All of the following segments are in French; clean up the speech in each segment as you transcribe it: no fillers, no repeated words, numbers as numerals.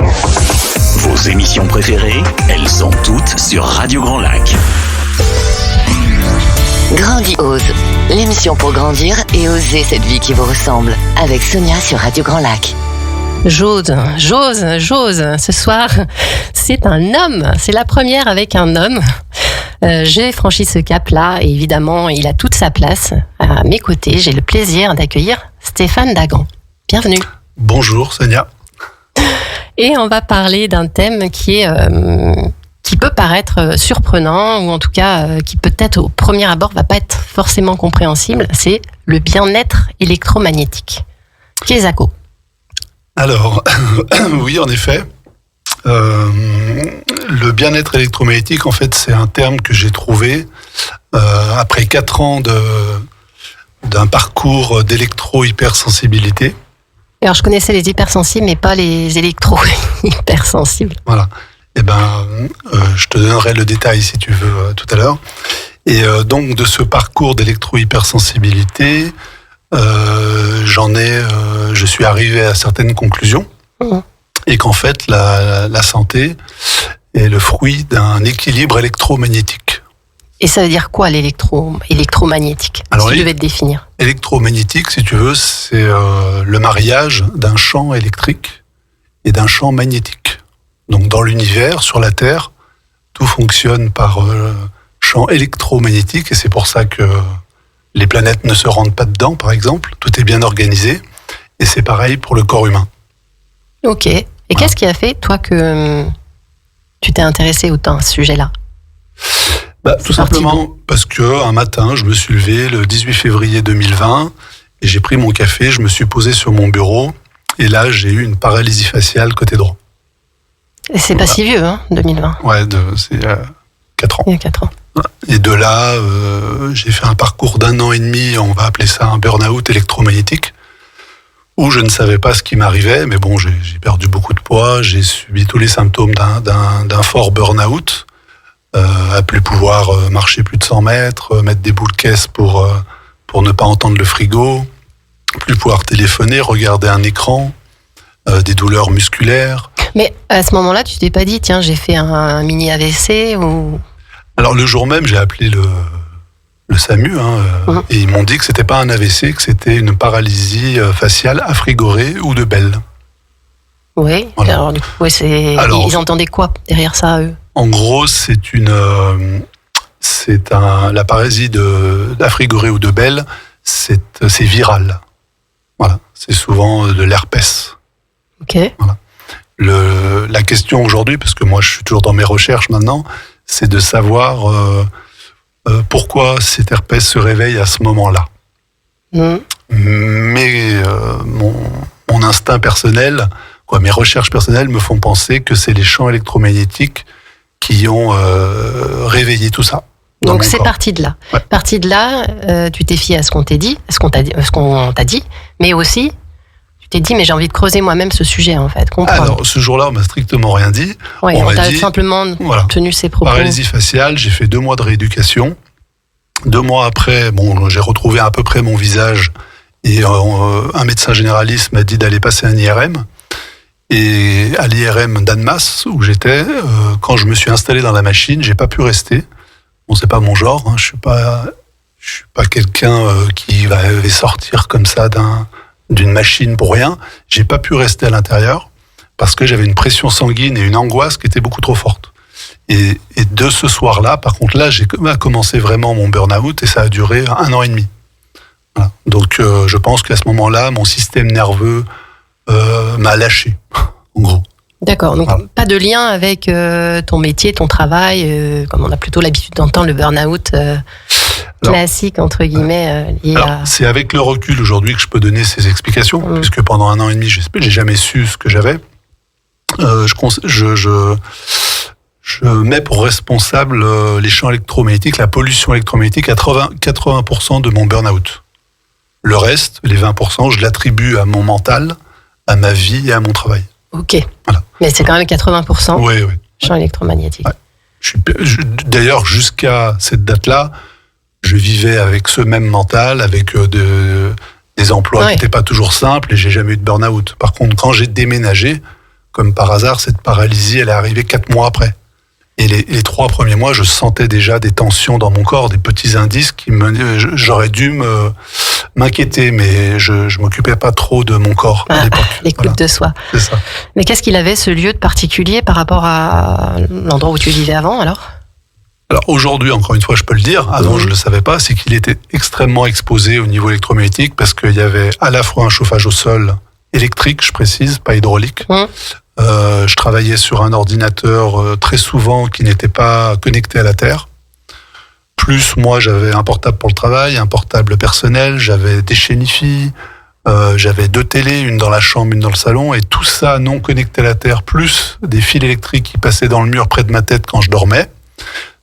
Vos émissions préférées, elles sont toutes sur Radio Grand Lac. Grandiose, l'émission pour grandir et oser cette vie qui vous ressemble, avec Sonia sur Radio Grand Lac. J'ose. Ce soir, c'est un homme. C'est la première avec un homme. J'ai franchi ce cap-là et évidemment, il a toute sa place. À mes côtés, j'ai le plaisir d'accueillir Stéphane Dagan. Bienvenue. Bonjour Sonia. Et on va parler d'un thème qui peut paraître surprenant ou en tout cas qui peut-être au premier abord va pas être forcément compréhensible. C'est le bien-être électromagnétique. Qu'est-ce? Alors, oui, en effet, le bien-être électromagnétique, en fait, c'est un terme que j'ai trouvé après 4 ans d'un parcours d'électro-hypersensibilité. Alors, je connaissais les hypersensibles, mais pas les électro-hypersensibles. Voilà. Eh ben, je te donnerai le détail si tu veux tout à l'heure. Et donc, de ce parcours d'électro-hypersensibilité, je suis arrivé à certaines conclusions et qu'en fait la santé est le fruit d'un équilibre électromagnétique. Et ça veut dire quoi l'électromagnétique? Alors, si tu devais te définir. Électromagnétique, si tu veux, c'est le mariage d'un champ électrique et d'un champ magnétique. Donc dans l'univers, sur la Terre, tout fonctionne par champ électromagnétique et c'est pour ça que les planètes ne se rendent pas dedans, par exemple. Tout est bien organisé. Et c'est pareil pour le corps humain. Ok. Et voilà. Qu'est-ce qui a fait, toi, que tu t'es intéressé autant à ce sujet-là? Tout simplement parce qu'un matin, je me suis levé le 18 février 2020 et j'ai pris mon café, je me suis posé sur mon bureau et là, j'ai eu une paralysie faciale côté droit. Et c'est pas si vieux, hein, 2020. Ouais, c'est 4 ans. Il y a 4 ans. Et de là, j'ai fait un parcours d'1 an et demi, on va appeler ça un burn-out électromagnétique, où je ne savais pas ce qui m'arrivait, mais bon, j'ai perdu beaucoup de poids, j'ai subi tous les symptômes d'un fort burn-out, à plus pouvoir marcher plus de 100 mètres, mettre des boules caisses pour ne pas entendre le frigo, plus pouvoir téléphoner, regarder un écran, des douleurs musculaires. Mais à ce moment-là, tu t'es pas dit, tiens, j'ai fait un mini AVC ou... Alors le jour même, j'ai appelé le SAMU et ils m'ont dit que c'était pas un AVC, que c'était une paralysie faciale affrigorée ou de Bell. Oui. Voilà. Alors du coup, ils entendaient quoi derrière ça, eux? En gros, la paralysie d'affrigorée ou de Bell, c'est viral. Voilà, c'est souvent de l'herpès. Ok. Voilà. La question aujourd'hui, parce que moi je suis toujours dans mes recherches maintenant, c'est de savoir pourquoi cet herpès se réveille à ce moment-là. Mais mon instinct personnel, mes recherches personnelles me font penser que c'est les champs électromagnétiques qui ont réveillé tout ça. Donc c'est parti de là. Ouais. Parti de là, tu t'es fié à ce qu'on t'a dit, mais aussi tu t'es dit, mais j'ai envie de creuser moi-même ce sujet, en fait. Comprendre. Alors, ce jour-là, on m'a strictement rien dit. Oui, on t'a simplement tenu ses propos. Paralysie faciale, j'ai fait 2 mois de rééducation. 2 mois après, j'ai retrouvé à peu près mon visage et un médecin généraliste m'a dit d'aller passer un IRM. Et à l'IRM d'Annemasse, où j'étais, quand je me suis installé dans la machine, j'ai pas pu rester. Bon, c'est pas mon genre, je suis pas quelqu'un qui va sortir comme ça d'une machine pour rien. J'ai pas pu rester à l'intérieur parce que j'avais une pression sanguine et une angoisse qui était beaucoup trop forte. Et de ce soir-là, par contre, là, j'ai commencé vraiment mon burn-out et ça a duré 1 an et demi. Voilà. Donc, je pense qu'à ce moment-là, mon système nerveux m'a lâché, en gros. D'accord, donc pas de lien avec ton métier, ton travail, comme on a plutôt l'habitude d'entendre le burn-out classique, entre guillemets. C'est avec le recul aujourd'hui que je peux donner ces explications, puisque pendant 1 an et demi, j'ai jamais su ce que j'avais. Je mets pour responsable les champs électromagnétiques, la pollution électromagnétique à 80% de mon burn-out. Le reste, les 20%, je l'attribue à mon mental, à ma vie et à mon travail. Ok. Voilà. Mais c'est quand même 80%. Oui. Champ électromagnétique. Ouais. D'ailleurs, jusqu'à cette date-là, je vivais avec ce même mental, avec des emplois qui n'étaient pas toujours simples et j'ai jamais eu de burn-out. Par contre, quand j'ai déménagé, comme par hasard, cette paralysie, elle est arrivée 4 mois après. Et les 3 premiers mois, je sentais déjà des tensions dans mon corps, des petits indices qui j'aurais dû m'inquiéter, mais je m'occupais pas trop de mon corps à l'époque. L'écoute de soi. C'est ça. Mais qu'est-ce qu'il avait, ce lieu de particulier par rapport à l'endroit où tu vivais avant, alors aujourd'hui, encore une fois, je peux le dire, avant je le savais pas, c'est qu'il était extrêmement exposé au niveau électromagnétique parce qu'il y avait à la fois un chauffage au sol électrique, je précise, pas hydraulique. Je travaillais sur un ordinateur très souvent qui n'était pas connecté à la Terre. Plus, moi, j'avais un portable pour le travail, un portable personnel, j'avais des chaînes Hi-Fi, j'avais 2 télés, une dans la chambre, une dans le salon, et tout ça non connecté à la Terre, plus des fils électriques qui passaient dans le mur près de ma tête quand je dormais.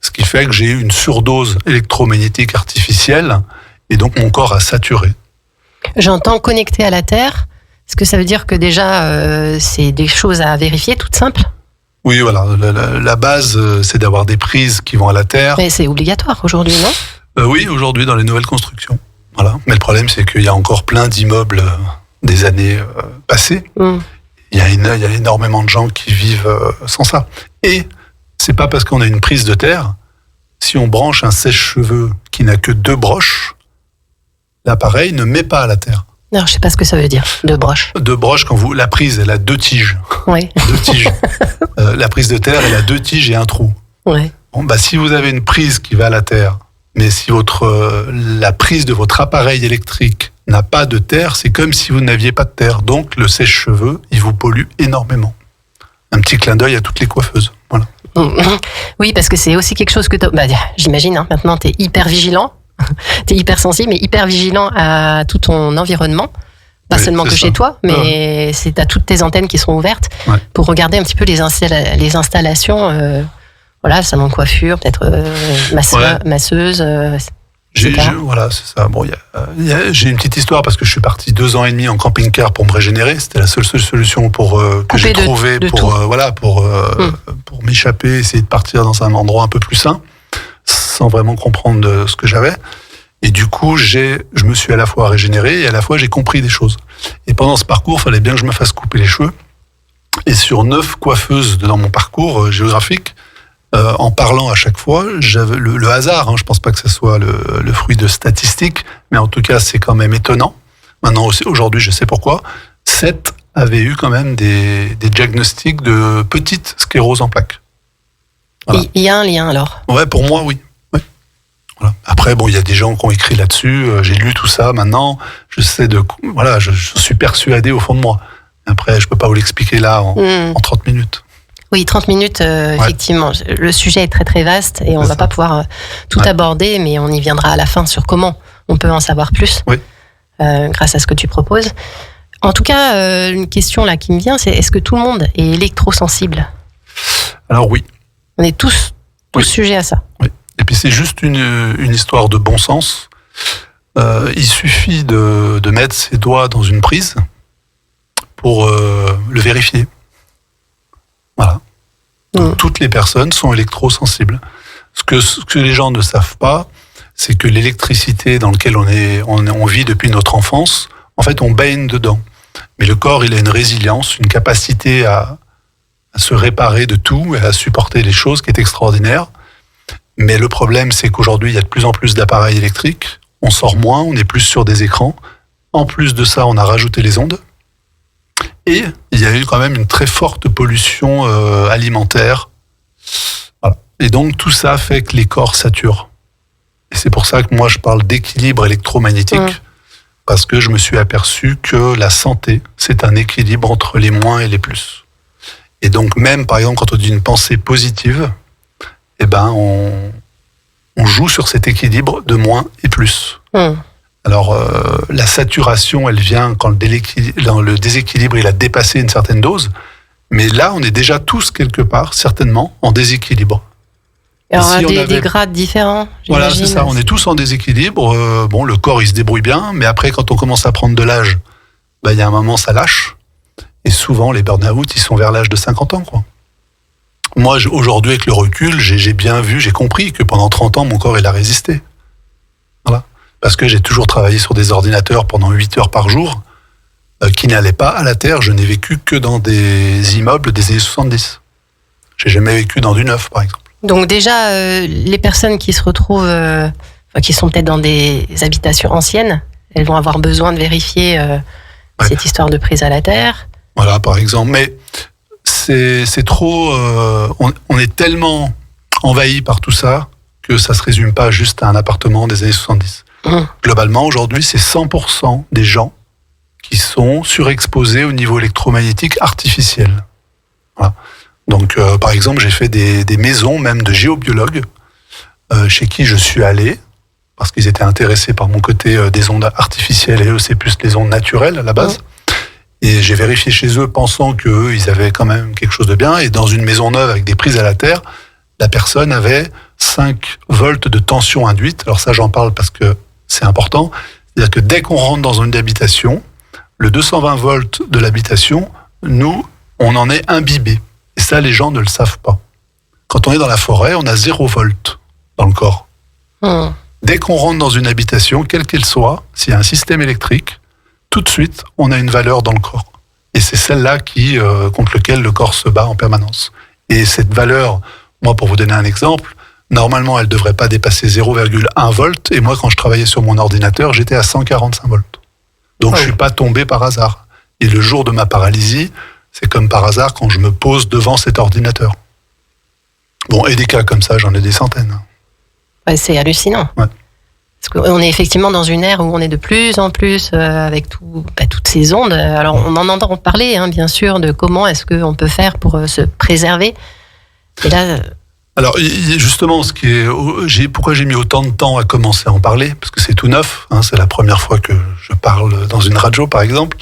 Ce qui fait que j'ai eu une surdose électromagnétique artificielle, et donc mon corps a saturé. J'entends connecté à la Terre. Est-ce que ça veut dire que déjà, c'est des choses à vérifier, toutes simples ? Oui, voilà. La base, c'est d'avoir des prises qui vont à la Terre. Mais c'est obligatoire aujourd'hui, non ? Oui, aujourd'hui, dans les nouvelles constructions. Voilà. Mais le problème, c'est qu'il y a encore plein d'immeubles des années passées. Il y a énormément de gens qui vivent sans ça. Et c'est pas parce qu'on a une prise de terre, si on branche un sèche-cheveux qui n'a que 2 broches, l'appareil ne met pas à la terre. Non, je sais pas ce que ça veut dire, 2 broches. 2 broches, la prise, elle a 2 tiges. Oui. 2 tiges. La prise de terre, elle a 2 tiges et un trou. Ouais. Bon, si vous avez une prise qui va à la terre, mais si la prise de votre appareil électrique n'a pas de terre, c'est comme si vous n'aviez pas de terre. Donc, le sèche-cheveux, il vous pollue énormément. Un petit clin d'œil à toutes les coiffeuses. Voilà. Oui, parce que c'est aussi quelque chose que j'imagine, maintenant, tu es hyper vigilant. Tu es hyper sensible, mais hyper vigilant à tout ton environnement. Pas seulement que chez toi, mais c'est à toutes tes antennes qui sont ouvertes pour regarder un petit peu les installations. Voilà, salon de coiffure, peut-être masseuse. Voilà, c'est ça. Bon, j'ai une petite histoire parce que je suis parti 2 ans et demi en camping-car pour me régénérer. C'était la seule solution que j'ai trouvée pour m'échapper, essayer de partir dans un endroit un peu plus sain, sans vraiment comprendre ce que j'avais. Et du coup, je me suis à la fois régénéré et à la fois j'ai compris des choses. Et pendant ce parcours, il fallait bien que je me fasse couper les cheveux. Et sur 9 coiffeuses dans mon parcours géographique, en parlant à chaque fois, j'avais le hasard, je pense pas que ce soit le fruit de statistiques, mais en tout cas, c'est quand même étonnant. Maintenant, aujourd'hui, je sais pourquoi. 7 avaient eu quand même des diagnostics de petite sclérose en plaques. Voilà. Il y a un lien alors ? Ouais, pour moi, oui. Ouais. Voilà. Après, il y a des gens qui ont écrit là-dessus. J'ai lu tout ça. Maintenant, je suis persuadé au fond de moi. Après, je peux pas vous l'expliquer là en 30 minutes. Oui, 30 minutes, effectivement. Le sujet est très très vaste et on va pas pouvoir tout aborder, mais on y viendra à la fin sur comment on peut en savoir plus grâce à ce que tu proposes. En tout cas, une question là qui me vient, c'est est-ce que tout le monde est électrosensible ? Alors oui. On est tous sujets à ça. Oui. Et puis c'est juste une histoire de bon sens. Il suffit de mettre ses doigts dans une prise pour le vérifier. Voilà. Donc, toutes les personnes sont électrosensibles. Ce que les gens ne savent pas, c'est que l'électricité dans laquelle on vit depuis notre enfance, en fait, on baigne dedans. Mais le corps, il a une résilience, une capacité à se réparer de tout et à supporter les choses qui est extraordinaire. Mais le problème, c'est qu'aujourd'hui, il y a de plus en plus d'appareils électriques. On sort moins, on est plus sur des écrans. En plus de ça, on a rajouté les ondes. Et il y a eu quand même une très forte pollution alimentaire. Voilà. Et donc, tout ça fait que les corps saturent. Et c'est pour ça que moi, je parle d'équilibre électromagnétique, parce que je me suis aperçu que la santé, c'est un équilibre entre les moins et les plus. Et donc, même, par exemple, quand on dit une pensée positive, on joue sur cet équilibre de moins et plus. Alors, la saturation, elle vient quand le déséquilibre, il a dépassé une certaine dose. Mais là, on est déjà tous, quelque part, certainement, en déséquilibre. Alors, des grades différents, voilà, c'est ça. On est tous en déséquilibre. Le corps, il se débrouille bien. Mais après, quand on commence à prendre de l'âge, il y a un moment, ça lâche. Et souvent, les burn-out, ils sont vers l'âge de 50 ans, quoi. Moi, aujourd'hui, avec le recul, j'ai bien vu, j'ai compris que pendant 30 ans, mon corps, il a résisté. Voilà. Parce que j'ai toujours travaillé sur des ordinateurs pendant 8 heures par jour. qui n'allait pas à la terre. Je n'ai vécu que dans des immeubles des années 70. J'ai jamais vécu dans du neuf, par exemple. Donc déjà, les personnes qui se retrouvent, qui sont peut-être dans des habitations anciennes, elles vont avoir besoin de vérifier cette histoire de prise à la terre. Voilà, par exemple. Mais c'est trop... on est tellement envahi par tout ça que ça se résume pas juste à un appartement des années 70. Globalement, aujourd'hui, c'est 100% des gens qui sont surexposés au niveau électromagnétique artificiel. Voilà. Donc, par exemple, j'ai fait des maisons, même de géobiologues, chez qui je suis allé, parce qu'ils étaient intéressés par mon côté des ondes artificielles, et eux, c'est plus les ondes naturelles à la base. Et j'ai vérifié chez eux, pensant qu'eux, ils avaient quand même quelque chose de bien. Et dans une maison neuve avec des prises à la terre, la personne avait 5 volts de tension induite. Alors ça, j'en parle parce que c'est important. C'est-à-dire que dès qu'on rentre dans une habitation, le 220 volts de l'habitation, nous, on en est imbibé. Et ça, les gens ne le savent pas. Quand on est dans la forêt, on a 0 volt dans le corps. Dès qu'on rentre dans une habitation, quelle qu'elle soit, s'il y a un système électrique, tout de suite, on a une valeur dans le corps. Et c'est celle-là contre laquelle le corps se bat en permanence. Et cette valeur, moi, pour vous donner un exemple, normalement, elle ne devrait pas dépasser 0,1 volt. Et moi, quand je travaillais sur mon ordinateur, j'étais à 145 volts. Donc, je ne suis pas tombé par hasard. Et le jour de ma paralysie, c'est comme par hasard quand je me pose devant cet ordinateur. Bon, et des cas comme ça, j'en ai des centaines. Ouais, c'est hallucinant. Ouais. Parce qu'on est effectivement dans une ère où on est de plus en plus avec toutes ces ondes. Alors, on en entend parler, bien sûr, de comment est-ce qu'on peut faire pour se préserver. Et là... Alors, justement, pourquoi j'ai mis autant de temps à commencer à en parler, parce que c'est tout neuf, c'est la première fois que je parle dans une radio, par exemple,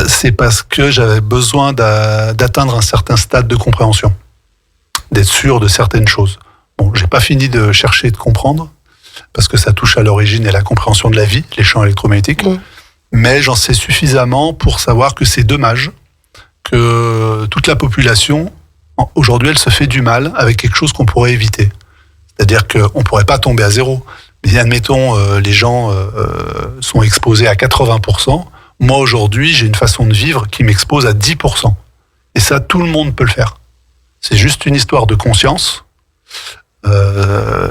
c'est parce que j'avais besoin d'atteindre un certain stade de compréhension, d'être sûr de certaines choses. Bon, j'ai pas fini de chercher et de comprendre, parce que ça touche à l'origine et la compréhension de la vie, les champs électromagnétiques, mais j'en sais suffisamment pour savoir que c'est dommage que toute la population, aujourd'hui, elle se fait du mal avec quelque chose qu'on pourrait éviter. C'est-à-dire qu'on ne pourrait pas tomber à zéro. Mais admettons, les gens sont exposés à 80%. Moi, aujourd'hui, j'ai une façon de vivre qui m'expose à 10%. Et ça, tout le monde peut le faire. C'est juste une histoire de conscience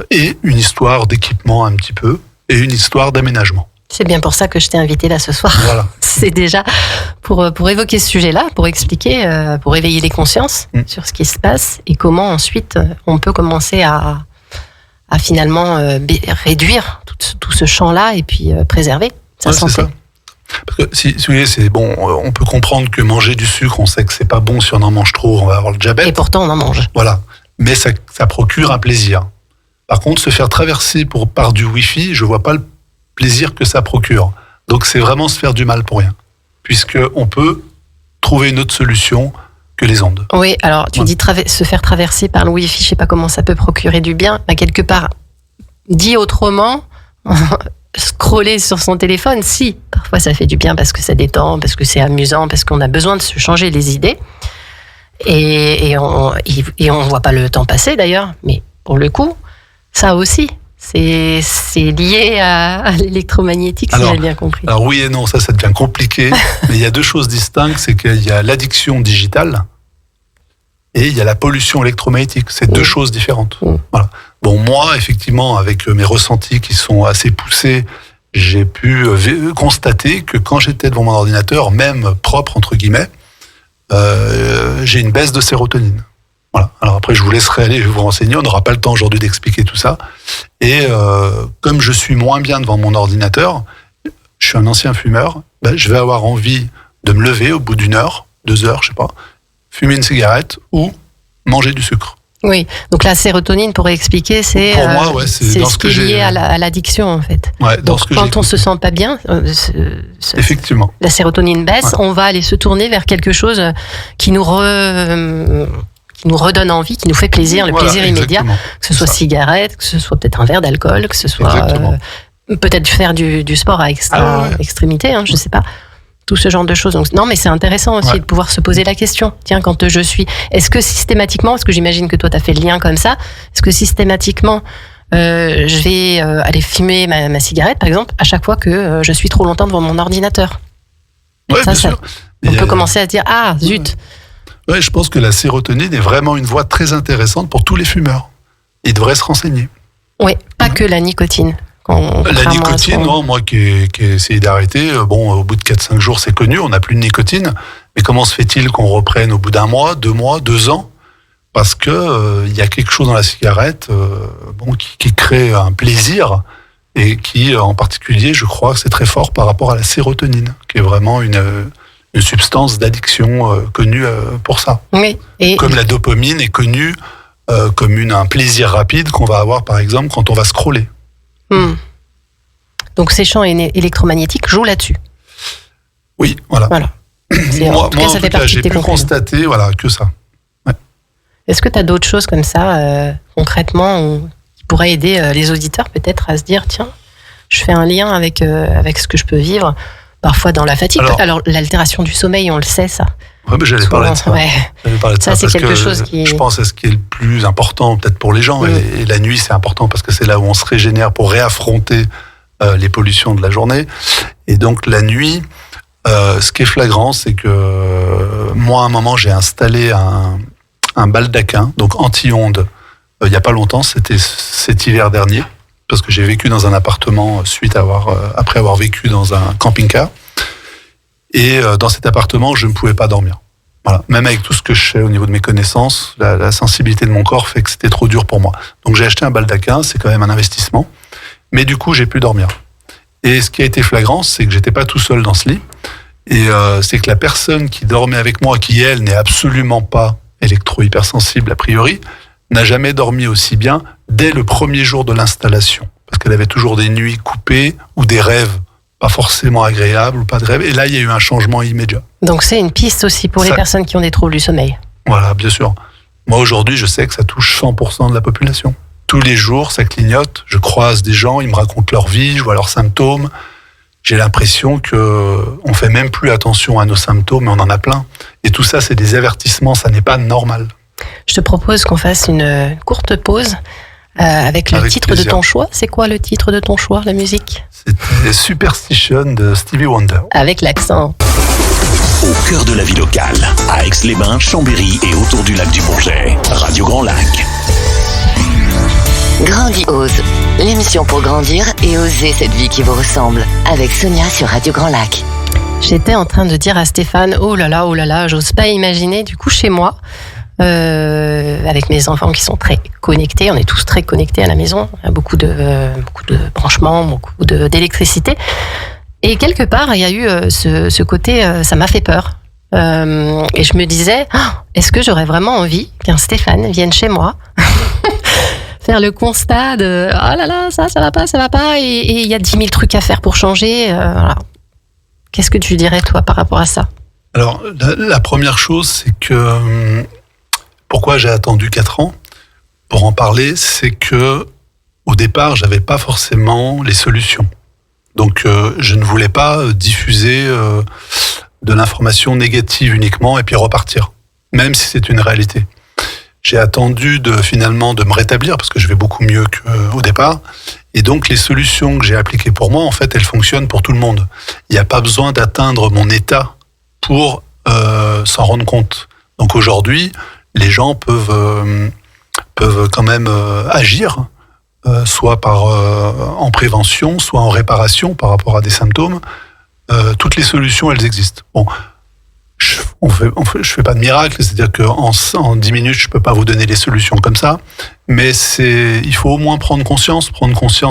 et une histoire d'équipement un petit peu et une histoire d'aménagement. C'est bien pour ça que je t'ai invité là ce soir. Voilà. C'est déjà pour évoquer ce sujet-là, pour expliquer, pour éveiller les consciences sur ce qui se passe et comment ensuite on peut commencer à finalement réduire tout ce champ-là et puis préserver sa santé. C'est ça. Parce que si vous voulez, c'est bon, on peut comprendre que manger du sucre, on sait que c'est pas bon. Si on en mange trop, on va avoir le diabète. Et pourtant, on en mange. Voilà. Mais ça procure un plaisir. Par contre, se faire traverser par du Wi-Fi, je vois pas le plaisir que ça procure. Donc c'est vraiment se faire du mal pour rien, puisqu'on peut trouver une autre solution que les ondes. Oui, alors tu dis se faire traverser par le Wi-Fi, je sais pas comment ça peut procurer du bien, mais quelque part, dit autrement, scroller sur son téléphone, si, parfois ça fait du bien parce que ça détend, parce que c'est amusant, parce qu'on a besoin de se changer les idées, et on voit pas le temps passer d'ailleurs, mais pour le coup, ça aussi, c'est lié à l'électromagnétique, si j'ai bien compris. Alors oui et non, ça devient compliqué. Mais il y a deux choses distinctes, c'est qu'il y a l'addiction digitale et il y a la pollution électromagnétique. C'est deux choses différentes. Voilà. Bon, moi, effectivement, avec mes ressentis qui sont assez poussés, j'ai pu constater que quand j'étais devant mon ordinateur, même propre, entre guillemets, j'ai une baisse de sérotonine. Voilà. Alors après, je vous laisserai aller vous renseigner. On n'aura pas le temps aujourd'hui d'expliquer tout ça. Et comme je suis moins bien devant mon ordinateur, je suis un ancien fumeur, je vais avoir envie de me lever au bout d'1 heure, 2 heures, je sais pas, fumer une cigarette ou manger du sucre. Oui, donc la sérotonine, pour expliquer, c'est pour moi, c'est ce qui est lié à l'addiction, en fait. Ouais, donc quand on se sent pas bien, effectivement, la sérotonine baisse, on va aller se tourner vers quelque chose qui nous redonne envie, qui nous fait plaisir, le plaisir immédiat, que ce soit cigarette, que ce soit peut-être un verre d'alcool, que ce soit peut-être faire du sport à extrémité, je sais pas, tout ce genre de choses. Donc, non, mais c'est intéressant aussi de pouvoir se poser la question. Tiens, quand je suis, est-ce que systématiquement, parce que j'imagine que toi tu as fait le lien comme ça, est-ce que systématiquement je vais aller fumer ma cigarette, par exemple, à chaque fois que je suis trop longtemps devant mon ordinateur? Ouais, bien sûr. On peut commencer à dire, ah, zut. Ouais, je pense que la sérotonine est vraiment une voie très intéressante pour tous les fumeurs. Ils devraient se renseigner. Oui, pas que la nicotine. La nicotine, non, moi qui ai essayé d'arrêter, au bout de 4-5 jours, c'est connu, on n'a plus de nicotine. Mais comment se fait-il qu'on reprenne au bout d'un mois, 2 mois, 2 ans ? Parce que y a quelque chose dans la cigarette qui crée un plaisir et qui, en particulier, je crois que c'est très fort par rapport à la sérotonine, qui est vraiment une substance d'addiction connue pour ça. Oui. Comme la dopamine est connue comme un plaisir rapide qu'on va avoir, par exemple, quand on va scroller. Donc ces champs électromagnétiques jouent là-dessus. Oui, voilà. En tout cas, ça fait partie de tes conclusions. J'ai pu constater que ça. Ouais. Est-ce que tu as d'autres choses comme ça, concrètement, qui pourraient aider les auditeurs peut-être à se dire, tiens, je fais un lien avec ce que je peux vivre, parfois dans la fatigue. Alors l'altération du sommeil, on le sait, ça. Oui, mais j'allais parler de ça. Ouais. Ça, c'est quelque chose qui... Je pense que c'est ce qui est le plus important, peut-être pour les gens. Et la nuit, c'est important parce que c'est là où on se régénère pour réaffronter les pollutions de la journée. Et donc, la nuit, ce qui est flagrant, c'est que moi, à un moment, j'ai installé un baldaquin, donc anti-ondes, il n'y a pas longtemps, c'était cet hiver dernier, parce que j'ai vécu dans un appartement après avoir vécu dans un camping-car. Et dans cet appartement, je ne pouvais pas dormir. Voilà. Même avec tout ce que je sais au niveau de mes connaissances, la sensibilité de mon corps fait que c'était trop dur pour moi. Donc j'ai acheté un baldaquin, c'est quand même un investissement. Mais du coup, j'ai pu dormir. Et ce qui a été flagrant, c'est que j'étais pas tout seul dans ce lit. Et c'est que la personne qui dormait avec moi, qui elle n'est absolument pas électro-hypersensible a priori, n'a jamais dormi aussi bien dès le premier jour de l'installation. Parce qu'elle avait toujours des nuits coupées ou des rêves pas forcément agréable ou pas de rêve. Et là, il y a eu un changement immédiat. Donc c'est une piste aussi pour les personnes qui ont des troubles du sommeil. Voilà, bien sûr. Moi, aujourd'hui, je sais que ça touche 100% de la population. Tous les jours, ça clignote. Je croise des gens, ils me racontent leur vie, je vois leurs symptômes. J'ai l'impression qu'on fait même plus attention à nos symptômes, mais on en a plein. Et tout ça, c'est des avertissements, ça n'est pas normal. Je te propose qu'on fasse une courte pause avec le titre plaisir. De ton choix. C'est quoi le titre de ton choix, la musique ? C'était Superstition de Stevie Wonder. Avec l'accent. Au cœur de la vie locale, à Aix-les-Bains, Chambéry et autour du lac du Bourget. Radio Grand Lac. Grandiose, l'émission pour grandir et oser cette vie qui vous ressemble. Avec Sonia sur Radio Grand Lac. J'étais en train de dire à Stéphane, oh là là, j'ose pas imaginer, du coup, chez moi, avec mes enfants qui sont très connectés, on est tous très connectés à la maison, il y a beaucoup de branchements, beaucoup d'électricité. Et quelque part, il y a eu ce côté, ça m'a fait peur. Et je me disais, est-ce que j'aurais vraiment envie qu'un Stéphane vienne chez moi faire le constat de « oh là là, ça va pas » et il y a 10 000 trucs à faire pour changer. Voilà. Qu'est-ce que tu dirais, toi, par rapport à ça ? Alors, la première chose, c'est que pourquoi j'ai attendu 4 ans pour en parler, c'est que au départ, j'avais pas forcément les solutions. Donc, je ne voulais pas diffuser de l'information négative uniquement et puis repartir, même si c'est une réalité. J'ai attendu finalement de me rétablir parce que je vais beaucoup mieux qu'au départ. Et donc, les solutions que j'ai appliquées pour moi, en fait, elles fonctionnent pour tout le monde. Il n'y a pas besoin d'atteindre mon état pour s'en rendre compte. Donc aujourd'hui, les gens peuvent quand même agir, soit en prévention, soit en réparation par rapport à des symptômes. Toutes les solutions, elles existent. Bon, je fais pas de miracle, c'est-à-dire qu'en 10 minutes, je peux pas vous donner les solutions comme ça, mais il faut au moins prendre conscience,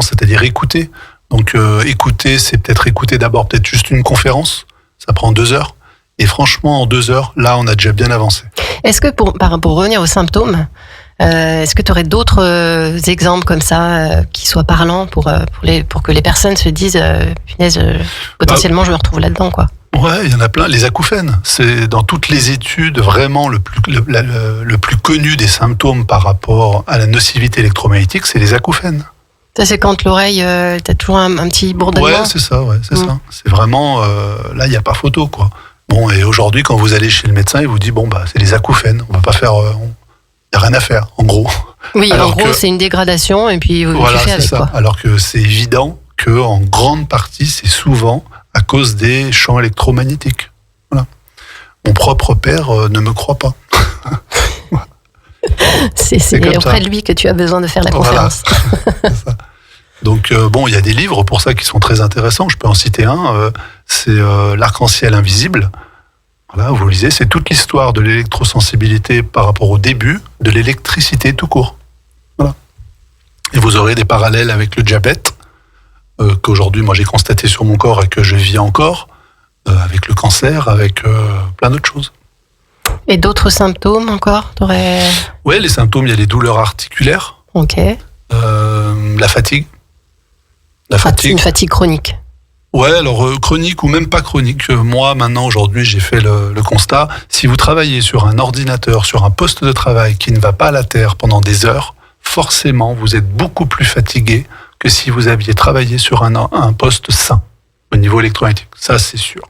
c'est-à-dire écouter. Donc écouter, c'est peut-être écouter d'abord peut-être juste une conférence, ça prend 2 heures, et franchement en 2 heures, là on a déjà bien avancé. Est-ce que pour revenir aux symptômes, est-ce que tu aurais d'autres exemples comme ça qui soient parlants pour que les personnes se disent punaise, potentiellement je me retrouve là-dedans, quoi? Ouais, il y en a plein. Les acouphènes, c'est dans toutes les études vraiment le plus connu des symptômes par rapport à la nocivité électromagnétique, c'est les acouphènes. Ça, c'est quand l'oreille, t'as toujours un petit bourdonnement. Ouais, c'est ça. Ça. C'est vraiment là, il n'y a pas photo, quoi. Bon, et aujourd'hui, quand vous allez chez le médecin, il vous dit bon bah c'est les acouphènes. On va pas faire, il y a rien à faire, en gros. Oui, alors en gros, c'est une dégradation et puis voilà, tu fais avec ça. quoi. Alors que c'est évident que en grande partie, c'est souvent à cause des champs électromagnétiques. Voilà. Mon propre père ne me croit pas. C'est auprès de lui que tu as besoin de faire la conférence. Voilà. C'est ça. Donc il y a des livres pour ça qui sont très intéressants. Je peux en citer un. C'est L'arc-en-ciel invisible. Voilà, vous lisez, c'est toute l'histoire de l'électrosensibilité par rapport au début de l'électricité tout court. Voilà. Et vous aurez des parallèles avec le diabète, qu'aujourd'hui, moi, j'ai constaté sur mon corps et que je vis encore, avec le cancer, avec plein d'autres choses. Et d'autres symptômes encore Oui, les symptômes, il y a les douleurs articulaires. Ok. La fatigue. Une fatigue chronique. Ouais, alors chronique ou même pas chronique. Moi, maintenant, aujourd'hui, j'ai fait le constat. Si vous travaillez sur un ordinateur, sur un poste de travail qui ne va pas à la terre pendant des heures, forcément, vous êtes beaucoup plus fatigué que si vous aviez travaillé sur un poste sain au niveau électromagnétique. Ça, c'est sûr.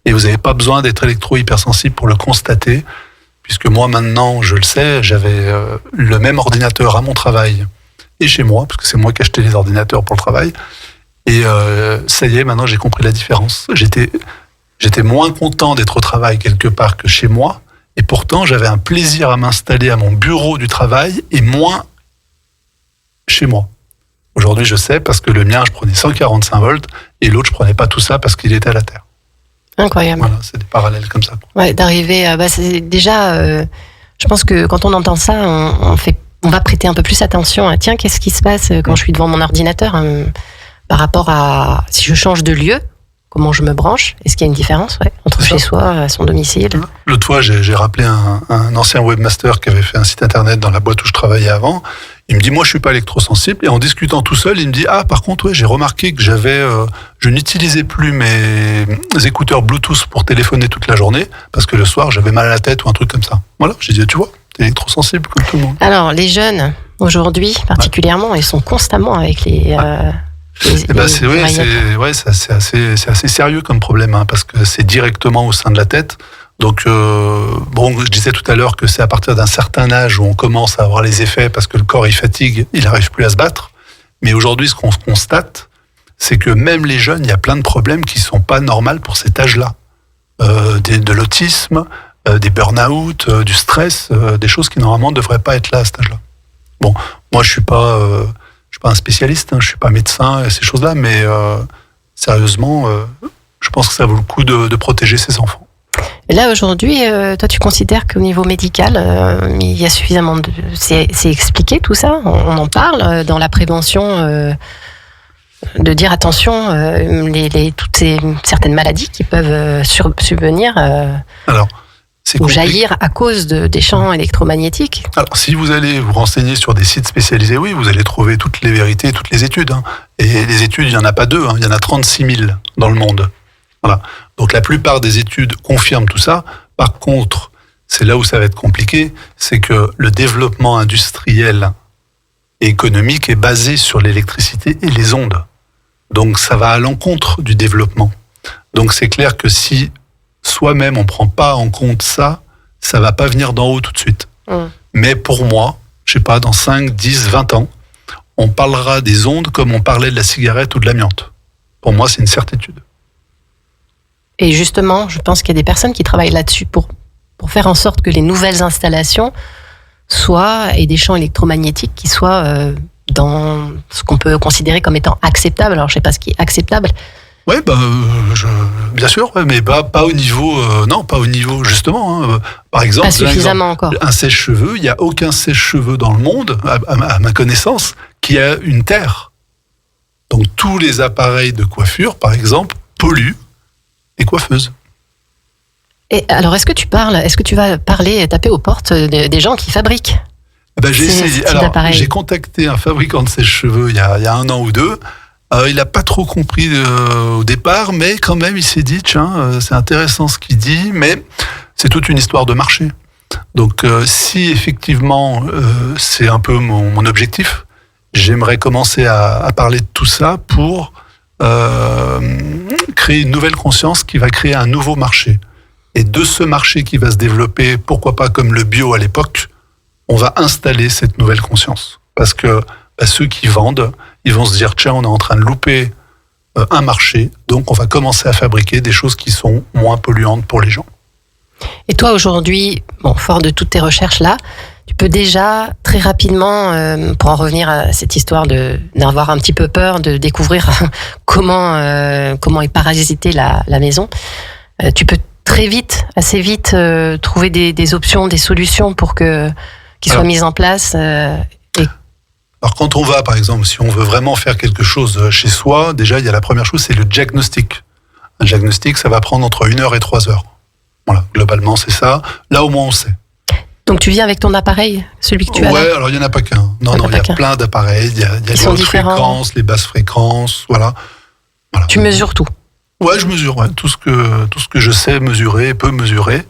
Et vous n'avez pas besoin d'être électro-hypersensible pour le constater, puisque moi, maintenant, je le sais, j'avais le même ordinateur à mon travail et chez moi, parce que c'est moi qui achetais les ordinateurs pour le travail. Et ça y est, maintenant j'ai compris la différence. J'étais moins content d'être au travail quelque part que chez moi, et pourtant j'avais un plaisir à m'installer à mon bureau du travail et moins chez moi. Aujourd'hui je sais parce que le mien je prenais 145 volts et l'autre je prenais pas tout ça parce qu'il était à la terre. Incroyable. Voilà, c'est des parallèles comme ça. Ouais, d'arriver à... c'est déjà, je pense que quand on entend ça, on va prêter un peu plus attention à tiens, qu'est-ce qui se passe quand je suis devant mon ordinateur par rapport à si je change de lieu, comment je me branche? Est-ce qu'il y a une différence entre chez soi, son domicile? L'autre fois, j'ai rappelé un ancien webmaster qui avait fait un site internet dans la boîte où je travaillais avant. Il me dit, moi, je suis pas électrosensible. Et en discutant tout seul, il me dit, par contre, ouais, j'ai remarqué que je n'utilisais plus mes écouteurs Bluetooth pour téléphoner toute la journée parce que le soir, j'avais mal à la tête ou un truc comme ça. Voilà, j'ai dit, tu vois, t'es électrosensible comme tout le monde. Alors, les jeunes, aujourd'hui, particulièrement, ils sont constamment avec les... c'est assez sérieux comme problème, parce que c'est directement au sein de la tête. Donc, je disais tout à l'heure que c'est à partir d'un certain âge où on commence à avoir les effets parce que le corps il fatigue, il n'arrive plus à se battre. Mais aujourd'hui, ce qu'on constate, c'est que même les jeunes, il y a plein de problèmes qui sont pas normaux pour cet âge-là. De l'autisme, des burn-out, du stress, des choses qui normalement ne devraient pas être là à cet âge-là. Bon, moi je suis pas un spécialiste, je suis pas médecin et ces choses-là, mais sérieusement, je pense que ça vaut le coup de protéger ses enfants. Et là aujourd'hui, toi tu considères qu'au niveau médical, il y a suffisamment de... C'est expliqué tout ça? On en parle dans la prévention de dire attention, toutes ces certaines maladies qui peuvent subvenir ou jaillir à cause des champs électromagnétiques. Alors, si vous allez vous renseigner sur des sites spécialisés, oui, vous allez trouver toutes les vérités, toutes les études. Et les études, il n'y en a pas 2, il y en a 36 000 dans le monde. Voilà. Donc, la plupart des études confirment tout ça. Par contre, c'est là où ça va être compliqué, c'est que le développement industriel et économique est basé sur l'électricité et les ondes. Donc, ça va à l'encontre du développement. Donc, c'est clair que si soi-même, on ne prend pas en compte ça ne va pas venir d'en haut tout de suite. Mais pour moi, je ne sais pas, dans 5, 10, 20 ans, on parlera des ondes comme on parlait de la cigarette ou de l'amiante. Pour moi, c'est une certitude. Et justement, je pense qu'il y a des personnes qui travaillent là-dessus pour faire en sorte que les nouvelles installations et des champs électromagnétiques qui soient dans ce qu'on peut considérer comme étant acceptable. Alors, je ne sais pas ce qui est acceptable. Oui, bien sûr, mais pas au niveau, pas au niveau justement. Par exemple, pas suffisamment encore. Un sèche-cheveux, il n'y a aucun sèche-cheveux dans le monde, à ma connaissance, qui a une terre. Donc tous les appareils de coiffure, par exemple, polluent les coiffeuses. Et alors, est-ce que tu vas taper aux portes des gens qui fabriquent j'ai essayé. Alors, j'ai contacté un fabricant de sèche-cheveux il y a 1 an ou 2. Il n'a pas trop compris au départ, mais quand même, il s'est dit, tiens, c'est intéressant ce qu'il dit, mais c'est toute une histoire de marché. Donc, si effectivement, c'est un peu mon objectif, j'aimerais commencer à parler de tout ça pour créer une nouvelle conscience qui va créer un nouveau marché. Et de ce marché qui va se développer, pourquoi pas comme le bio à l'époque, on va installer cette nouvelle conscience. Parce que ceux qui vendent, ils vont se dire, tiens, on est en train de louper un marché. Donc, on va commencer à fabriquer des choses qui sont moins polluantes pour les gens. Et toi, aujourd'hui, fort de toutes tes recherches là, tu peux déjà très rapidement, pour en revenir à cette histoire d'avoir un petit peu peur, de découvrir comment est parasitée la maison, tu peux très vite, assez vite, trouver des options, des solutions pour qu'ils soient mises en place. Alors quand on va, par exemple, si on veut vraiment faire quelque chose chez soi, déjà il y a la première chose, c'est le diagnostic. Un diagnostic, ça va prendre entre 1 heure et 3 heures. Voilà, globalement c'est ça. Là au moins on sait. Donc tu viens avec ton appareil, celui que tu as là ? Ouais, alors il n'y en a pas qu'un. Non, il y a plein d'appareils. Il y a les hautes fréquences, les basses fréquences, voilà. Tu mesures tout ? Ouais, je mesure, tout ce que je sais mesurer et peux mesurer.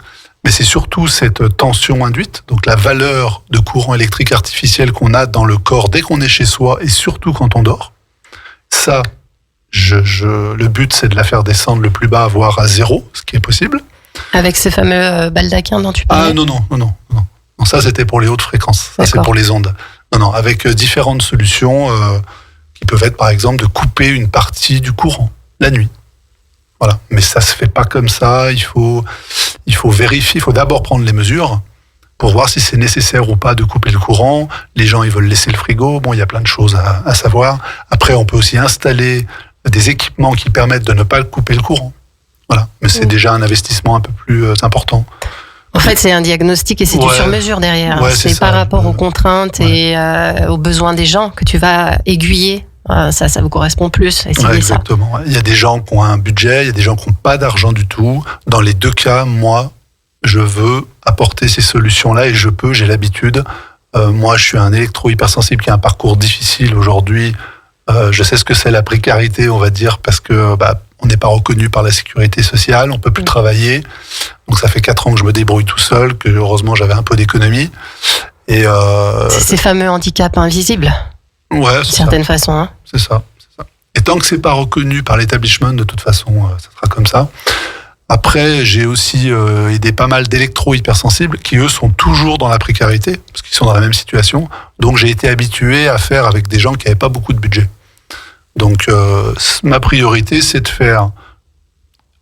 Mais c'est surtout cette tension induite, donc la valeur de courant électrique artificiel qu'on a dans le corps dès qu'on est chez soi et surtout quand on dort. Ça, le but c'est de la faire descendre le plus bas, voire à 0, ce qui est possible. Avec ces fameux baldaquins dont tu parlais ? Ah non. Ça c'était pour les hautes fréquences, ça c'est pour les ondes. Non, avec différentes solutions qui peuvent être par exemple de couper une partie du courant la nuit. Voilà, mais ça se fait pas comme ça. Il faut vérifier. Il faut d'abord prendre les mesures pour voir si c'est nécessaire ou pas de couper le courant. Les gens, ils veulent laisser le frigo. Bon, il y a plein de choses à savoir. Après, on peut aussi installer des équipements qui permettent de ne pas couper le courant. Voilà, mais c'est déjà un investissement un peu plus important. En fait, c'est un diagnostic et c'est du sur-mesure derrière. Ouais, c'est par rapport aux contraintes et aux besoins des gens que tu vas aiguiller. Ça vous correspond plus. Exactement. Il y a des gens qui ont un budget, il y a des gens qui n'ont pas d'argent du tout. Dans les deux cas, moi, je veux apporter ces solutions-là et j'ai l'habitude. Moi, je suis un électro-hypersensible qui a un parcours difficile aujourd'hui. Je sais ce que c'est la précarité, on va dire, parce que on n'est pas reconnu par la sécurité sociale, on peut plus travailler. Donc ça fait 4 ans que je me débrouille tout seul, que heureusement j'avais un peu d'économie. Et c'est ces fameux handicaps invisibles. Ouais, d'une certaine façon. Hein. C'est ça. Et tant que c'est pas reconnu par l'établissement, de toute façon, ça sera comme ça. Après, j'ai aussi aidé pas mal d'électro-hypersensibles qui, eux, sont toujours dans la précarité, parce qu'ils sont dans la même situation. Donc, j'ai été habitué à faire avec des gens qui n'avaient pas beaucoup de budget. Donc, ma priorité, c'est de faire,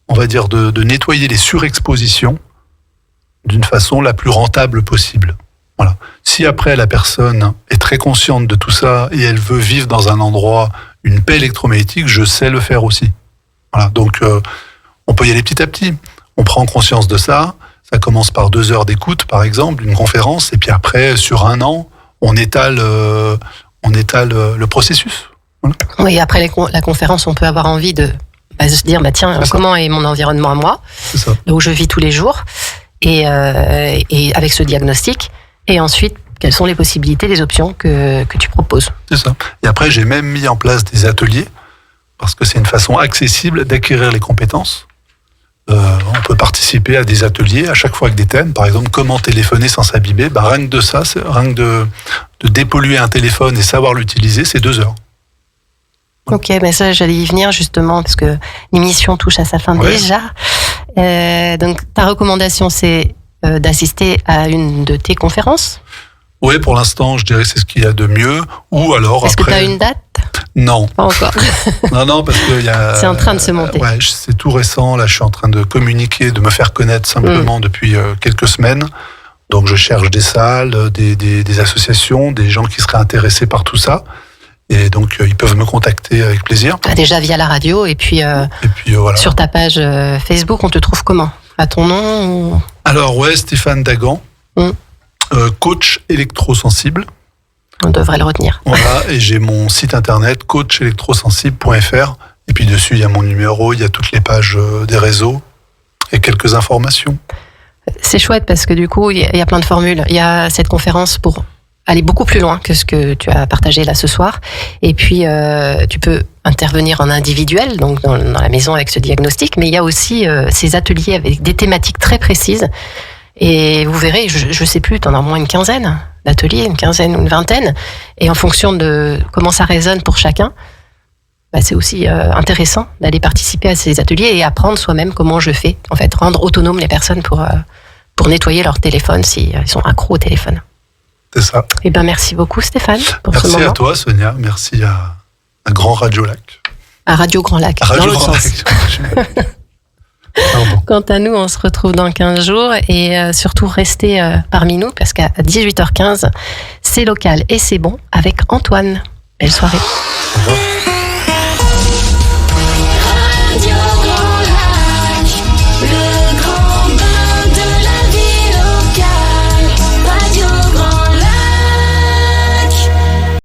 on va dire, de nettoyer les surexpositions d'une façon la plus rentable possible. Voilà. Si après la personne est très consciente de tout ça et elle veut vivre dans un endroit, une paix électromagnétique, je sais le faire aussi. Voilà. Donc on peut y aller petit à petit. On prend conscience de ça. Ça commence par 2 heures d'écoute, par exemple, une conférence, et puis après, sur 1 an, on étale le processus. Voilà. Oui, après la conférence, on peut avoir envie de se dire, tiens, comment est mon environnement à moi, là où je vis tous les jours, et avec ce diagnostic. Et ensuite, quelles sont les possibilités, les options que tu proposes ? C'est ça. Et après, j'ai même mis en place des ateliers, parce que c'est une façon accessible d'acquérir les compétences. On peut participer à des ateliers, à chaque fois avec des thèmes. Par exemple, comment téléphoner sans s'abîmer. Rien que de ça, rien que de dépolluer un téléphone et savoir l'utiliser, c'est 2 heures. Ok, mais ça, j'allais y venir justement, parce que l'émission touche à sa fin déjà. Donc, ta recommandation, c'est d'assister à une de tes conférences ? Oui, pour l'instant, je dirais que c'est ce qu'il y a de mieux. Ou alors Est-ce que tu as une date ? Non. Pas encore. non, parce que c'est en train de se monter. Ouais, c'est tout récent. Là, je suis en train de communiquer, de me faire connaître simplement depuis quelques semaines. Donc, je cherche des salles, des associations, des gens qui seraient intéressés par tout ça. Et donc, ils peuvent me contacter avec plaisir. Déjà via la radio et puis voilà. Sur ta page Facebook, on te trouve comment ? À ton nom ou... Alors, Stéphane Dagan, coach électrosensible. On devrait le retenir. Voilà, et j'ai mon site internet, coachelectrosensible.fr. Et puis dessus, il y a mon numéro, il y a toutes les pages des réseaux et quelques informations. C'est chouette parce que du coup, il y a plein de formules. Il y a cette conférence pour aller beaucoup plus loin que ce que tu as partagé là ce soir. Et puis, tu peux intervenir en individuel, donc dans la maison avec ce diagnostic, mais il y a aussi ces ateliers avec des thématiques très précises. Et vous verrez, je sais plus, t'en as au moins une quinzaine d'ateliers, une quinzaine ou une vingtaine. Et en fonction de comment ça résonne pour chacun, c'est aussi intéressant d'aller participer à ces ateliers et apprendre soi-même comment je fais. En fait, rendre autonomes les personnes pour nettoyer leur téléphone s'ils sont accros au téléphone. C'est ça. Eh ben, merci beaucoup Stéphane pour ce moment. Merci à toi Sonia, merci à Grand Radio Lac. À Radio Grand Lac, Radio dans l'autre Grand sens. Lac. Pardon. Quant à nous, on se retrouve dans 15 jours et surtout restez parmi nous parce qu'à 18h15, c'est local et c'est bon avec Antoine. Belle soirée. Au revoir.